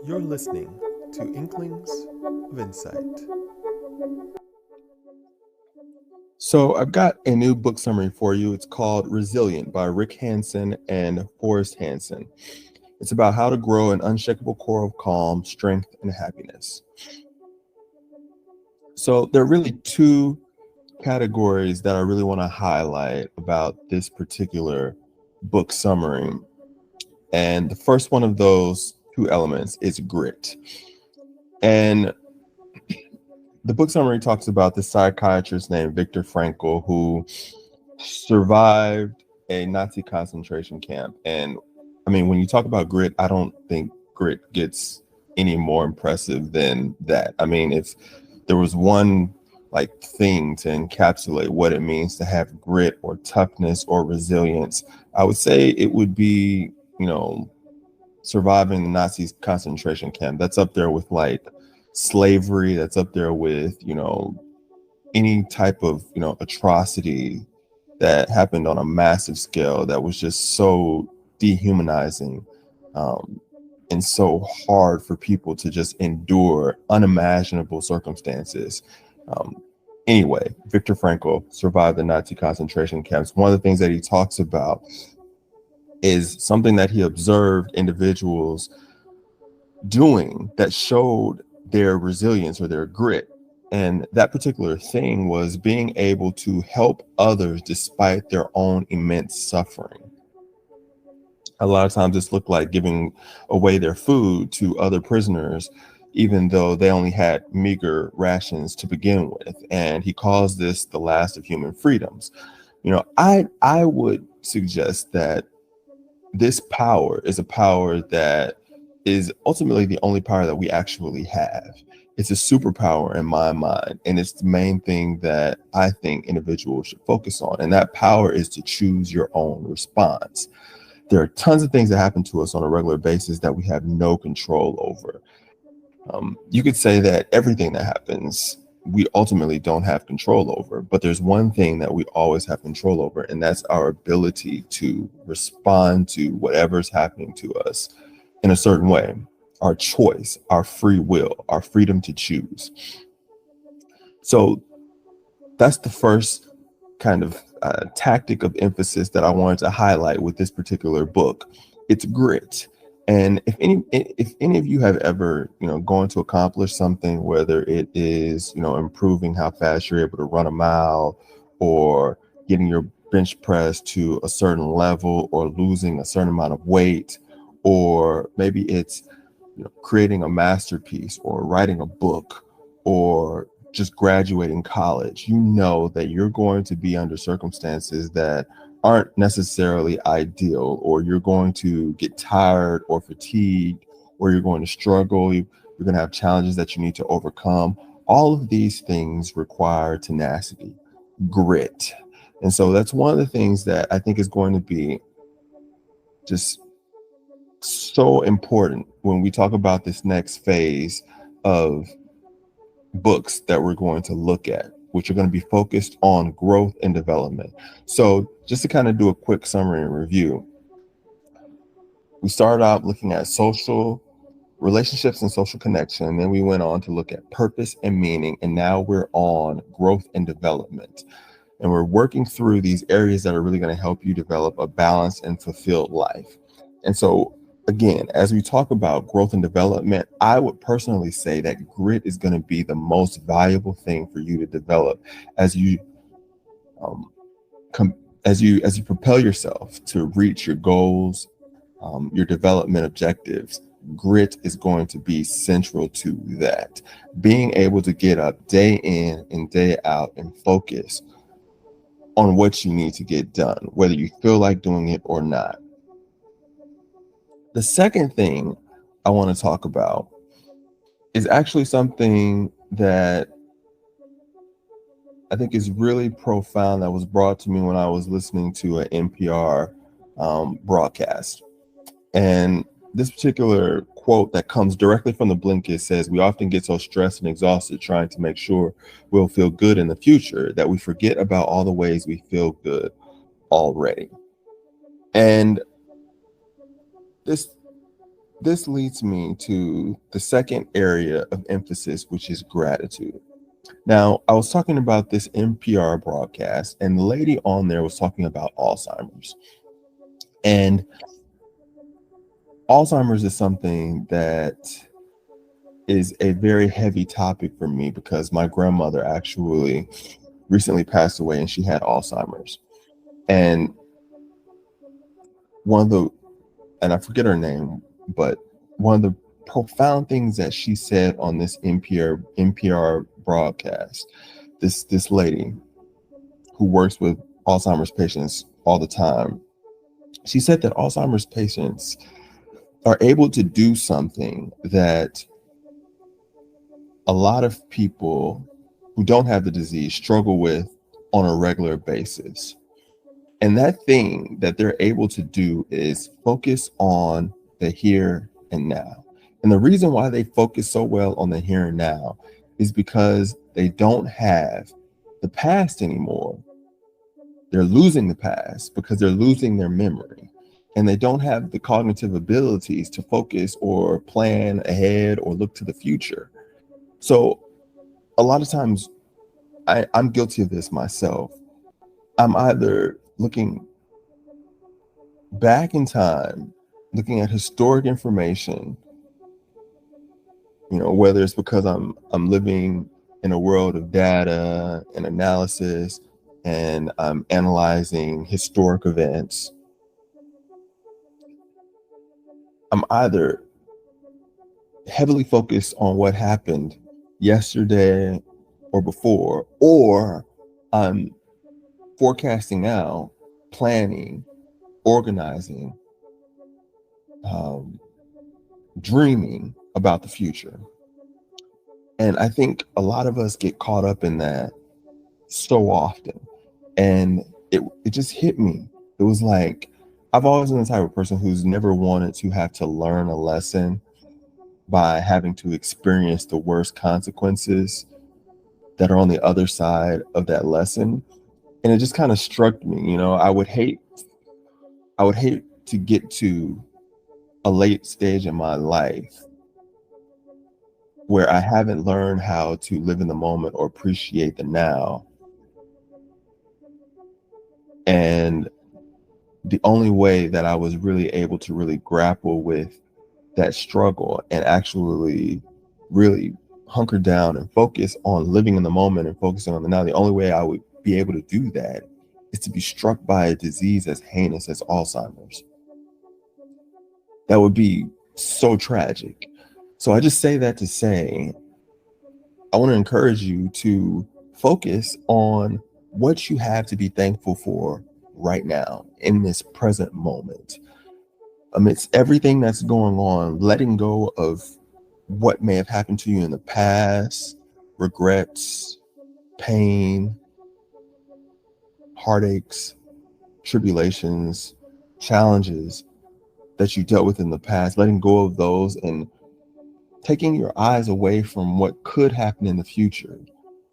You're listening to Inklings of Insight. So, I've got a new book summary for you. It's called Resilient by Rick Hansen and Forrest Hansen. It's about how to grow an unshakable core of calm, strength, and happiness. So, there are really two categories that I really want to highlight about this particular book summary. And the first one of those two elements is grit. And the book summary talks about the psychiatrist named Viktor Frankl who survived a Nazi concentration camp. And I mean, when you talk about grit, I don't think grit gets any more impressive than that. I mean, if there was one like thing to encapsulate what it means to have grit or toughness or resilience, I would say it would be, surviving the Nazi concentration camp. That's up there with like slavery. That's up there with, any type of, atrocity that happened on a massive scale that was just so dehumanizing, and so hard for people to just endure unimaginable circumstances. Um, anyway, Viktor Frankl survived the Nazi concentration camps. One of the things that he talks about is something that he observed individuals doing that showed their resilience or their grit. And that particular thing was being able to help others despite their own immense suffering. A lot of times this looked like giving away their food to other prisoners, even though they only had meager rations to begin with. And he calls this the last of human freedoms. I would suggest that this power is a power that is ultimately the only power that we actually have. It's a superpower in my mind, and it's the main thing that I think individuals should focus on. And that power is to choose your own response. There are tons of things that happen to us on a regular basis that we have no control over. You could say that everything that happens, we ultimately don't have control over, but there's one thing that we always have control over, and that's our ability to respond to whatever's happening to us in a certain way. Our choice, our free will, our freedom to choose. So that's the first kind of tactic of emphasis that I wanted to highlight with this particular book. It's grit. And if any of you have ever, gone to accomplish something, whether it is, improving how fast you're able to run a mile, or getting your bench press to a certain level, or losing a certain amount of weight, or maybe it's, creating a masterpiece, or writing a book, or just graduating college, you know that you're going to be under circumstances that aren't necessarily ideal, or you're going to get tired or fatigued, or you're going to struggle. You're going to have challenges that you need to overcome. All of these things require tenacity, grit. And so that's one of the things that I think is going to be just so important when we talk about this next phase of books that we're going to look at, which are going to be focused on growth and development. So just to kind of do a quick summary and review, we started out looking at social relationships and social connection, and then we went on to look at purpose and meaning, and now we're on growth and development. And we're working through these areas that are really going to help you develop a balanced and fulfilled life. And so, again, as we talk about growth and development, I would personally say that grit is going to be the most valuable thing for you to develop as you um, as you propel yourself to reach your goals, your development objectives. Grit is going to be central to that. Being able to get up day in and day out and focus on what you need to get done, whether you feel like doing it or not. The second thing I want to talk about is actually something that I think is really profound that was brought to me when I was listening to an NPR broadcast. And this particular quote that comes directly from the Blinkist says, "We often get so stressed and exhausted trying to make sure we'll feel good in the future that we forget about all the ways we feel good already." And this this leads me to the second area of emphasis, which is gratitude. Now, I was talking about this NPR broadcast, and the lady on there was talking about Alzheimer's. And Alzheimer's is something that is a very heavy topic for me because my grandmother actually recently passed away and she had Alzheimer's. And one of the, and I forget her name, but one of the profound things that she said on this NPR broadcast, this lady who works with Alzheimer's patients all the time, she said that Alzheimer's patients are able to do something that a lot of people who don't have the disease struggle with on a regular basis. And that thing that they're able to do is focus on the here and now. And the reason why they focus so well on the here and now is because they don't have the past anymore. They're losing the past because they're losing their memory. And they don't have the cognitive abilities to focus or plan ahead or look to the future. So a lot of times I'm guilty of this myself. I'm either looking back in time, looking at historic information, whether it's because I'm living in a world of data and analysis and I'm analyzing historic events. I'm either heavily focused on what happened yesterday or before, or I'm forecasting out, planning, organizing, dreaming about the future. And I think a lot of us get caught up in that so often. And it just hit me. It was like, I've always been the type of person who's never wanted to have to learn a lesson by having to experience the worst consequences that are on the other side of that lesson. And it just kind of struck me, I would hate to get to a late stage in my life where I haven't learned how to live in the moment or appreciate the now. And the only way that I was really able to really grapple with that struggle and actually really hunker down and focus on living in the moment and focusing on the now, the only way I would be able to do that is to be struck by a disease as heinous as Alzheimer's. That would be so tragic. So I just say that to say, I want to encourage you to focus on what you have to be thankful for right now in this present moment. Amidst everything that's going on, letting go of what may have happened to you in the past, regrets, pain, heartaches, tribulations, challenges that you dealt with in the past, letting go of those and taking your eyes away from what could happen in the future,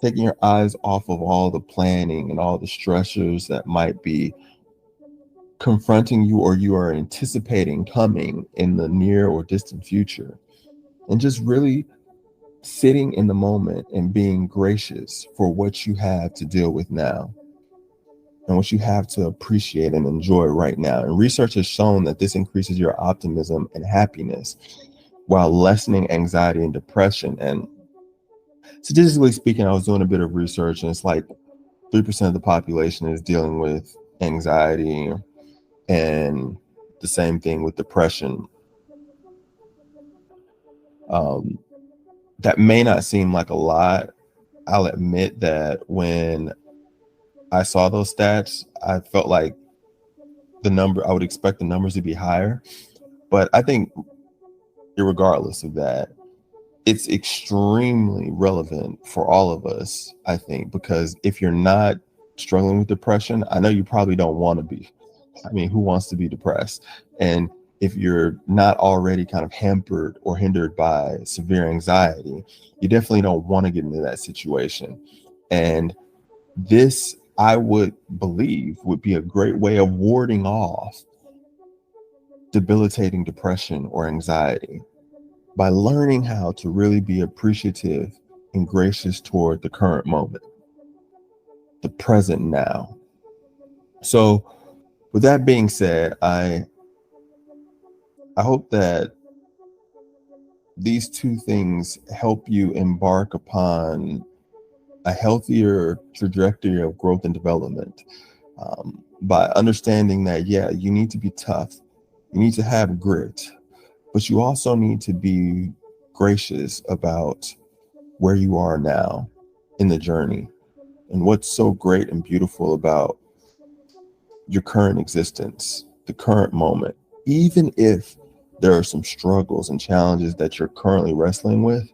taking your eyes off of all the planning and all the stressors that might be confronting you or you are anticipating coming in the near or distant future, and just really sitting in the moment and being gracious for what you have to deal with now and what you have to appreciate and enjoy right now. And research has shown that this increases your optimism and happiness while lessening anxiety and depression. And statistically speaking, I was doing a bit of research, and it's like 3% of the population is dealing with anxiety, and the same thing with depression. That may not seem like a lot. I'll admit that when I saw those stats, I felt like I would expect the numbers to be higher. But I think irregardless of that, it's extremely relevant for all of us, I think, because if you're not struggling with depression, I know you probably don't want to be. I mean, who wants to be depressed? And if you're not already kind of hampered or hindered by severe anxiety, you definitely don't want to get into that situation. And this, I would believe, would be a great way of warding off debilitating depression or anxiety by learning how to really be appreciative and gracious toward the current moment, the present now. So, with that being said, I hope that these two things help you embark upon a healthier trajectory of growth and development, by understanding that, yeah, you need to be tough, you need to have grit, but you also need to be gracious about where you are now in the journey and what's so great and beautiful about your current existence, the current moment. Even if there are some struggles and challenges that you're currently wrestling with,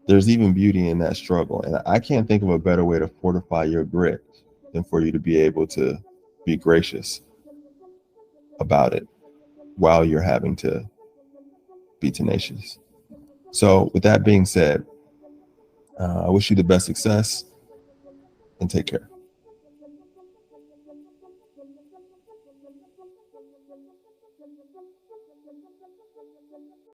there's even beauty in that struggle. And I can't think of a better way to fortify your grit than for you to be able to be gracious about it while you're having to be tenacious. So, with that being said, I wish you the best success and take care.